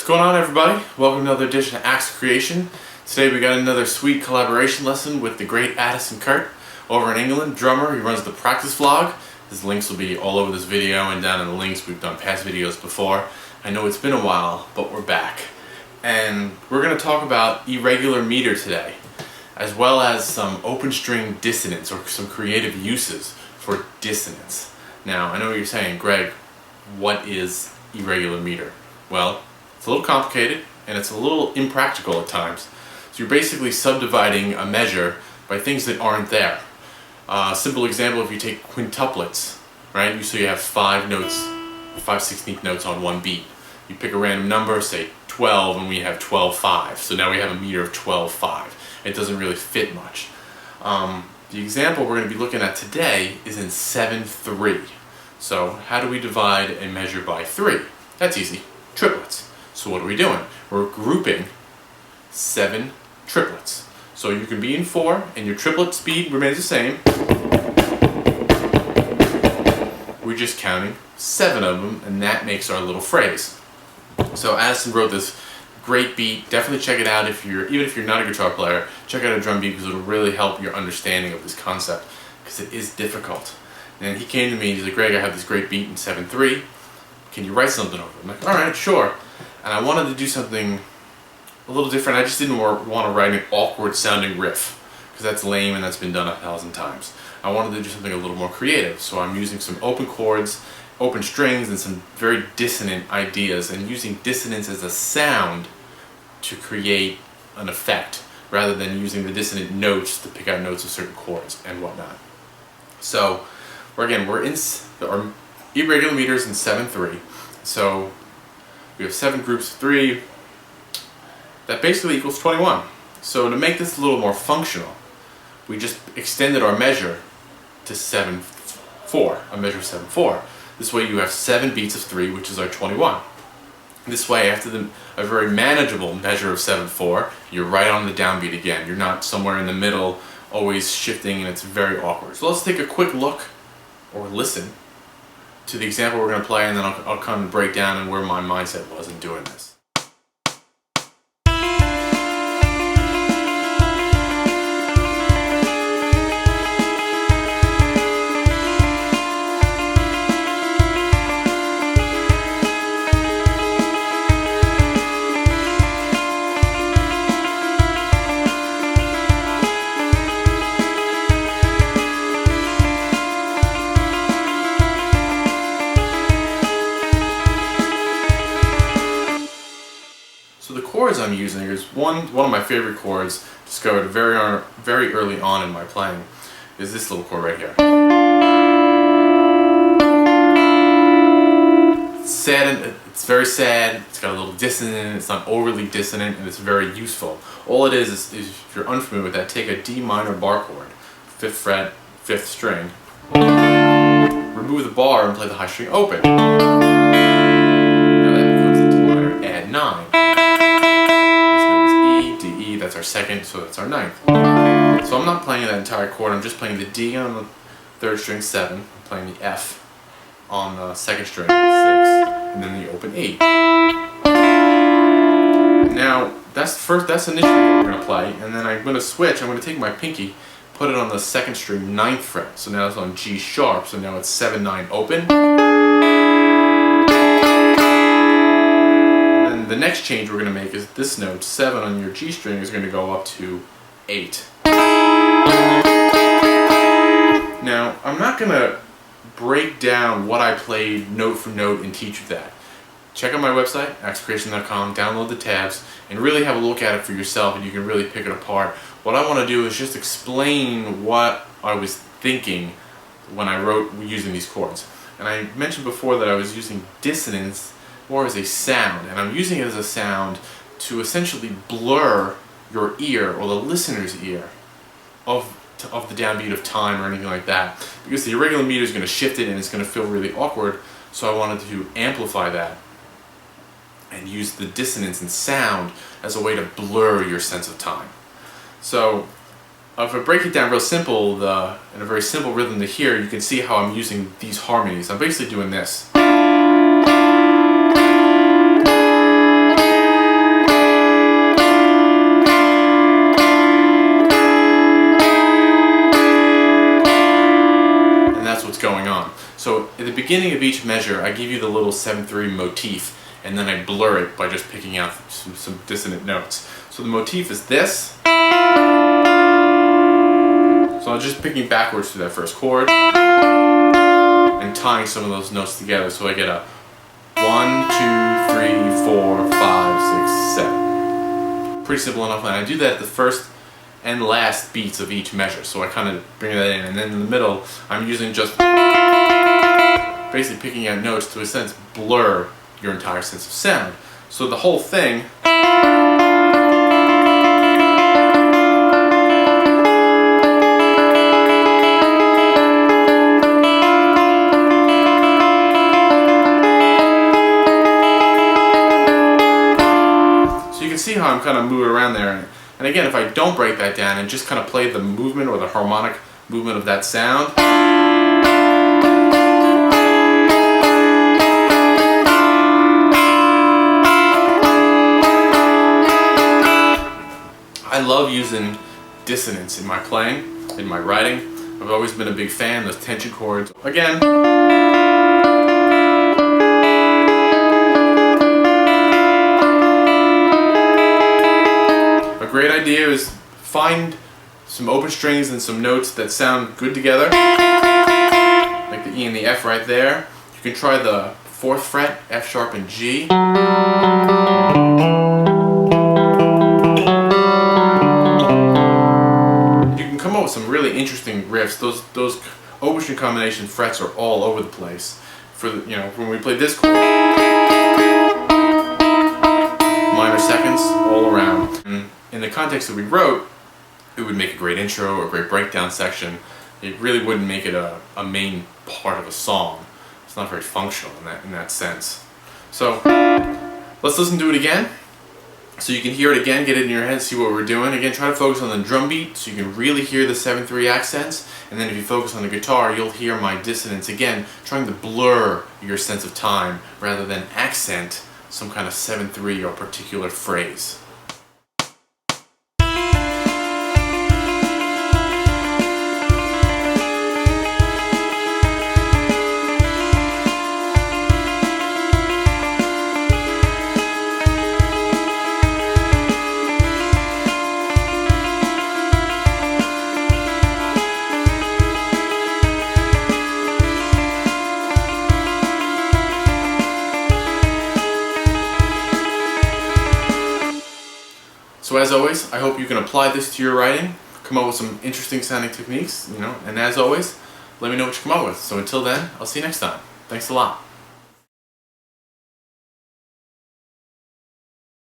What's going on, everybody? Welcome to another edition of Acts of Creation. Today we got another sweet collaboration lesson with the great Addison Kurt over in England, drummer. He runs the practice vlog. His links will be all over this video and down in the links. We've done past videos before. I know it's been a while, but we're back. And we're going to talk about irregular meter today, as well as some open string dissonance, or some creative uses for dissonance. Now, I know what you're saying, Greg, what is irregular meter? Well, it's a little complicated and it's a little impractical at times. So you're basically subdividing a measure by things that aren't there. A simple example, if you take quintuplets, right? So you have 5 notes, 5/16 notes on one beat. You pick a random number, say 12, and we have 12/5. So now we have a meter of 12/5. It doesn't really fit much. The example we're going to be looking at today is in 7/3. So how do we divide a measure by 3? That's easy. Triplets. So what are we doing? We're grouping 7 triplets. So you can be in 4 and your triplet speed remains the same. We're just counting 7 of them, and that makes our little phrase. So Addison wrote this great beat. Definitely check it out even if you're not a guitar player. Check out a drum beat because it'll really help your understanding of this concept, because it is difficult. And he came to me and he's like, Greg, I have this great beat in 7/3. Can you write something over it? I'm like, alright, sure. And I wanted to do something a little different. I just didn't want to write an awkward sounding riff, because that's lame and that's been done 1,000 times. I wanted to do something a little more creative. So I'm using some open chords, open strings, and some very dissonant ideas, and using dissonance as a sound to create an effect, rather than using the dissonant notes to pick out notes of certain chords and whatnot. So we're in our irregular meters in 7/3. So we have 7 groups of 3. That basically equals 21. So to make this a little more functional, we just extended our measure to 7/4, a measure of 7/4. This way you have 7 beats of 3, which is our 21. This way, after a very manageable measure of 7/4, you're right on the downbeat again. You're not somewhere in the middle, always shifting, and it's very awkward. So let's take a quick look, or listen, to the example we're going to play, and then I'll come and break down and where my mindset was in doing this. So the chords I'm using is one of my favorite chords, discovered very early on in my playing, is this little chord right here. It's sad, and it's very sad. It's got a little dissonant. It's not overly dissonant, and it's very useful. All it is if you're unfamiliar with that, take a D minor bar chord, 5th fret, 5th string, remove the bar and play the high string open. Now that becomes a D minor, add 9. That's our 2nd, so that's our 9th. So I'm not playing that entire chord, I'm just playing the D on the 3rd string, 7, I'm playing the F on the 2nd string, 6, and then the open 8. Now, that's initially what we're going to play, and then I'm going to switch. I'm going to take my pinky, put it on the 2nd string, 9th fret, so now it's on G sharp, so now it's 7, 9, open. The next change we're going to make is this note, 7 on your G string, is going to go up to 8. Now, I'm not going to break down what I played note for note and teach you that. Check out my website, actsofcreation.com, download the tabs, and really have a look at it for yourself, and you can really pick it apart. What I want to do is just explain what I was thinking when I wrote using these chords. And I mentioned before that I was using dissonance more as a sound, and I'm using it as a sound to essentially blur your ear, or the listener's ear, of the downbeat of time or anything like that, because the irregular meter is going to shift it and it's going to feel really awkward. So I wanted to amplify that and use the dissonance and sound as a way to blur your sense of time. So if I break it down real simple, in a very simple rhythm to hear, you can see how I'm using these harmonies. I'm basically doing this. So at the beginning of each measure, I give you the little 7/3 motif, and then I blur it by just picking out some dissonant notes. So the motif is this. So I'm just picking backwards through that first chord and tying some of those notes together, so I get a 1, 2, 3, 4, 5, 6, 7. Pretty simple enough, and I do that at the first and last beats of each measure. So I kind of bring that in, and then in the middle, I'm using just basically picking out notes to, in a sense, blur your entire sense of sound. So the whole thing see how I'm kind of moving around there, and again, if I don't break that down and just kind of play the movement or the harmonic movement of that sound, I love using dissonance in my playing, in my writing. I've always been a big fan of those tension chords. Again, great idea is find some open strings and some notes that sound good together, like the E and the F right there. You can try the 4th fret, F sharp and G. You can come up with some really interesting riffs. Those open string combination frets are all over the place. For the, when we play this chord, minor seconds all around. In the context that we wrote, it would make a great intro or a great breakdown section. It really wouldn't make it a main part of a song. It's not very functional in that sense. So let's listen to it again, so you can hear it again, get it in your head, see what we're doing. Again, try to focus on the drum beat so you can really hear the 7/3 accents, and then if you focus on the guitar, you'll hear my dissonance again, trying to blur your sense of time rather than accent some kind of 7/3 or particular phrase. So as always, I hope you can apply this to your writing, come up with some interesting sounding techniques, and as always, let me know what you come up with. So until then, I'll see you next time. Thanks a lot.